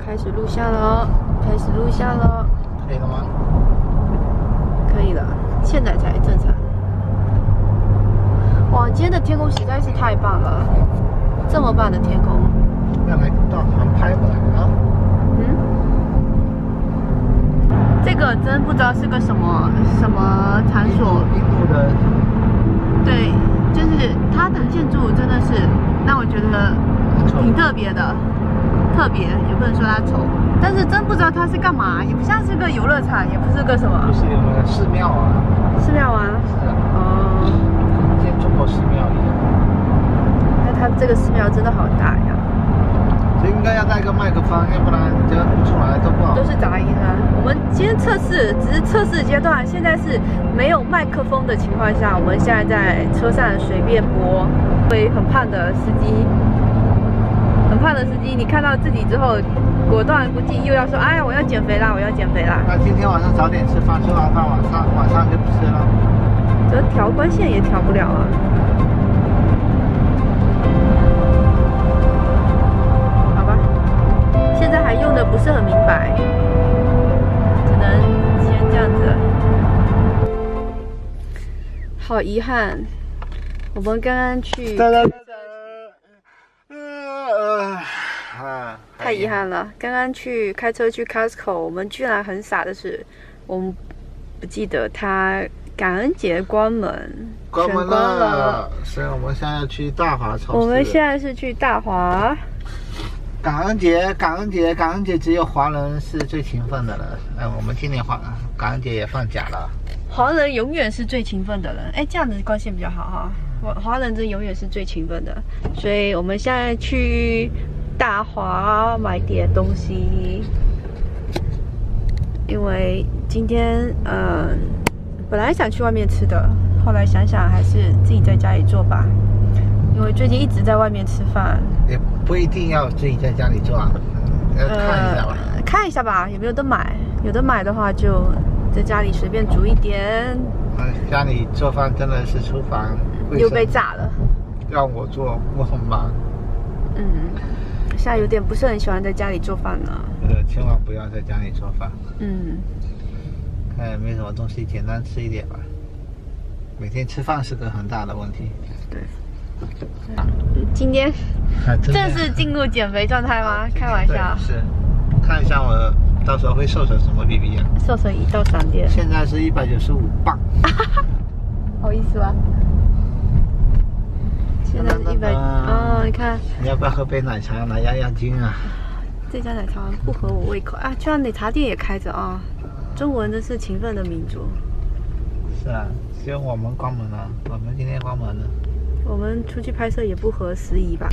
开始录像了，开始录像了。可以了吗？可以了，现在才正常。哇，今天的天空实在是太棒了，这么棒的天空。要来到航拍过来啊！这个真不知道是个什么场所。印度的。对，就是它的建筑真的是让我觉得挺特别的，特别也不能说它丑，但是真不知道它是干嘛，也不像是个游乐场，也不是个什么。就是有个寺庙啊。寺庙啊？是啊。哦。跟中国寺庙一样。那它这个寺庙真的好大呀。所以应该要带个麦克风，要不然你这录出来都不好。都是杂音啊。我们今天测试只是测试阶段，现在是没有麦克风的情况下，我们现在在车上随便播。会很胖的司机，很胖的司机，你看到自己之后，果断不禁又要说：“哎呀，我要减肥啦，我要减肥啦。”那今天晚上早点吃饭，吃完饭晚上就不吃了。这调光线也调不了啊。好吧，现在还用的不是很明白，只能先这样子。好遗憾，我们刚刚去。太遗憾了，刚刚开车去 Costco， 我们居然很傻的是，我们不记得它感恩节关门，关门了，所以我们现在要去大华超市。我们现在是去大华。感恩节只有华人是最勤奋的了。我们今年感恩节也放假了。华人永远是最勤奋的人，哎，这样子关系比较好哈。华人真永远是最勤奋的，所以我们现在去大华买点东西。因为今天本来想去外面吃的，后来想想还是自己在家里做吧。因为最近一直在外面吃饭，也不一定要自己在家里做啊，看一下吧。看一下吧，有没有得买？有得买的话，就在家里随便煮一点。家里做饭真的是厨房又被炸了。让我做，我很忙。现在有点不是很喜欢在家里做饭了。千万不要在家里做饭。看也没什么东西，简单吃一点吧。每天吃饭是个很大的问题。对。今天正式进入减肥状态吗？开玩笑。是。看一下我到时候会瘦成什么 BB 啊？瘦成1到3点。现在是195磅。好意思吧？现在是100。哦，你看。你要不要喝杯奶茶来压压惊啊？这家奶茶不合我胃口啊！居然奶茶店也开着啊！中国人真是勤奋的民族。是啊，只有我们关门了，我们今天关门了。我们出去拍摄也不合时宜吧？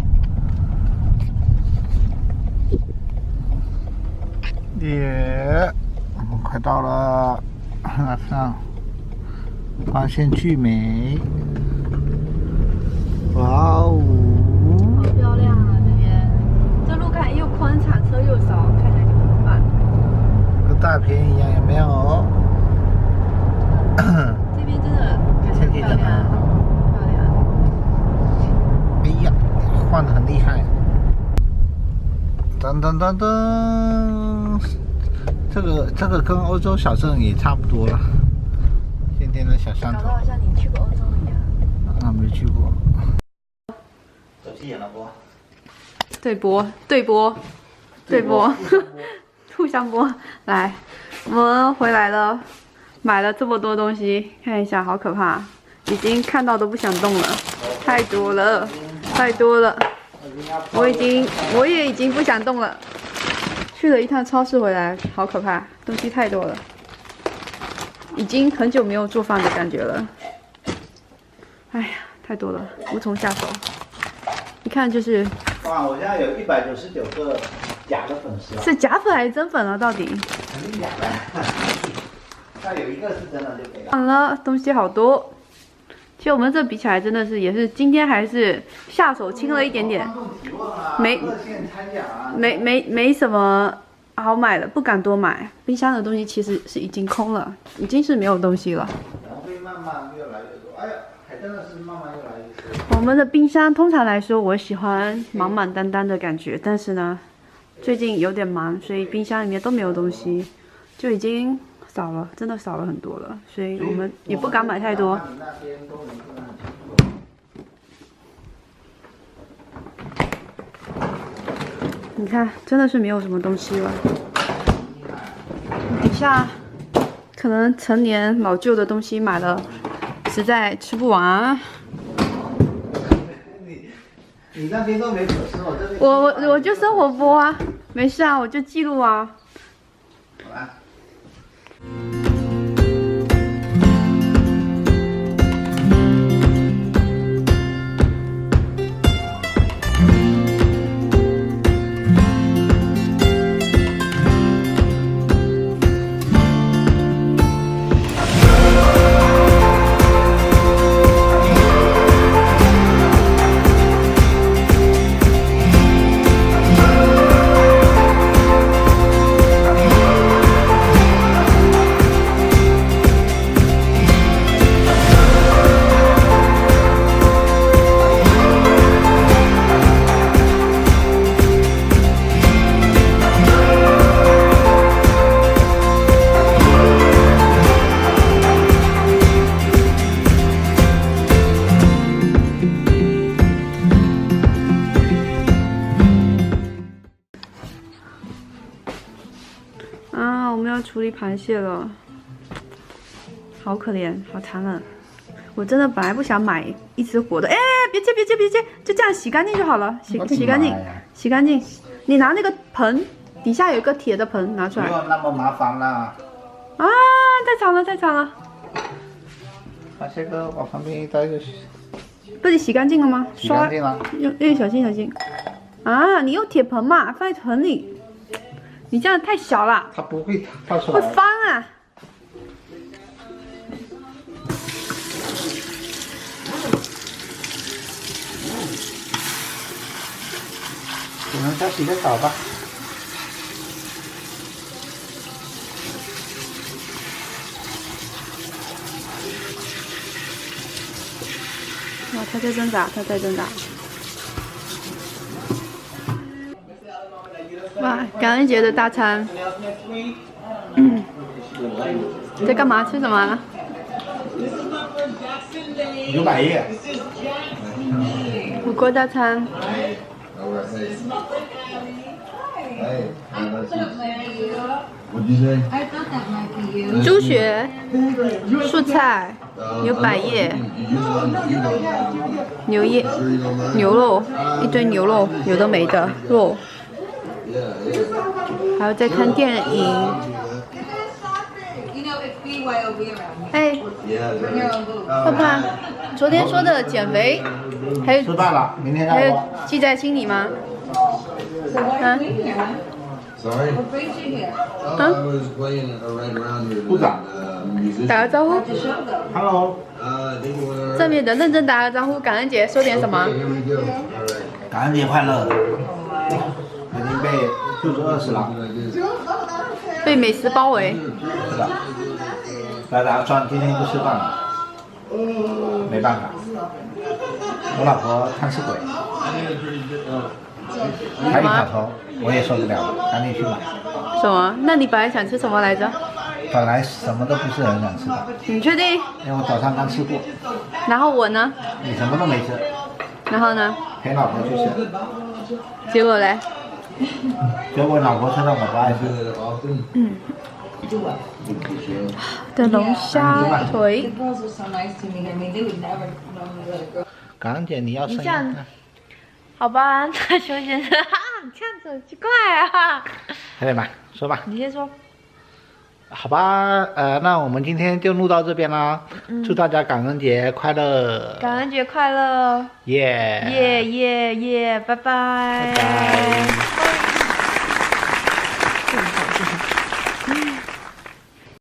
我们快到了，上光线巨美，哇哦！好漂亮啊！这边这路看又宽敞，车又少，看起来就很棒。跟大片一样，有没有？这边真的天气真的很好。漂亮。哎呀，晃得很厉害。噔噔噔噔，这个跟欧洲小镇也差不多了。今天的小山头。搞得好像你去过欧洲一样。没去过。手机演了不？对播，互相播。来，我们回来了，买了这么多东西，看一下，好可怕，已经看到都不想动了，太多了。我也已经不想动了。去了一趟超市回来，好可怕，东西太多了，已经很久没有做饭的感觉了。哎呀，太多了，无从下手。一看就是。哇，我现在有199个假的粉丝。是假粉还是真粉啊？到底？肯定假的。那有一个是真的就可以了。完了，东西好多。其实我们这比起来，真的是也是今天还是下手轻了一点点，没什么好买的，不敢多买。冰箱的东西其实是已经空了，已经是没有东西了。会慢慢越来越多。哎呀，还真的是慢慢越来越多。我们的冰箱通常来说，我喜欢满满当当的感觉，但是呢，最近有点忙，所以冰箱里面都没有东西，就已经少了，真的少了很多了，所以我们也不敢买太多。你看，真的是没有什么东西了。底下可能陈年老旧的东西买了，实在吃不完。你那边都没可吃，我这边。我就生活播啊，没事啊，我就记录啊。好吧。我们要处理螃蟹了，好可怜，好残忍。我真的本来不想买一只活的，哎，别接，就这样洗干净就好了，洗干净，洗干净。你拿那个盆，底下有一个铁的盆，拿出来。不用那么麻烦啦。啊，太长了。把这个往旁边一带就行。不是洗干净了吗？洗干净了。用小心。啊，你用铁盆嘛，放在盆里。你这样太小了，它不会套出来，会翻啊！只能再洗个澡吧。哇，它在挣扎。哇，感恩节的大餐，在干嘛？吃什么啊？牛百叶。火锅大餐。猪血、素菜、牛百叶、牛肉，一堆牛肉，有的没的肉。还有在看电影。哎，爸爸，昨天说的减肥，还有吃饭了，明天还有记在心里吗？啊？部长，打个招呼。Hello。正面的认真打个招呼，感恩节说点什么？感恩节快乐。已经被肚子饿死了。被美食包围。是的。来打算今天不吃饭了。没办法。我老婆贪吃鬼。还有烤头，我也受不了了，赶紧去买。什么？那你本来想吃什么来着？本来什么都不是很想吃的。你确定？因为我早上刚吃过。然后我呢？你什么都没吃。然后呢？陪老婆去吃。结果嘞？结果老婆吃了我不爱吃。的龙虾腿。感恩节你要生日。好吧，那熊先生，你这样子很奇怪啊。快点吧，说吧。你先说。好吧，那我们今天就录到这边啦。祝大家感恩节快乐！感恩节快乐！耶！耶，拜拜！拜拜。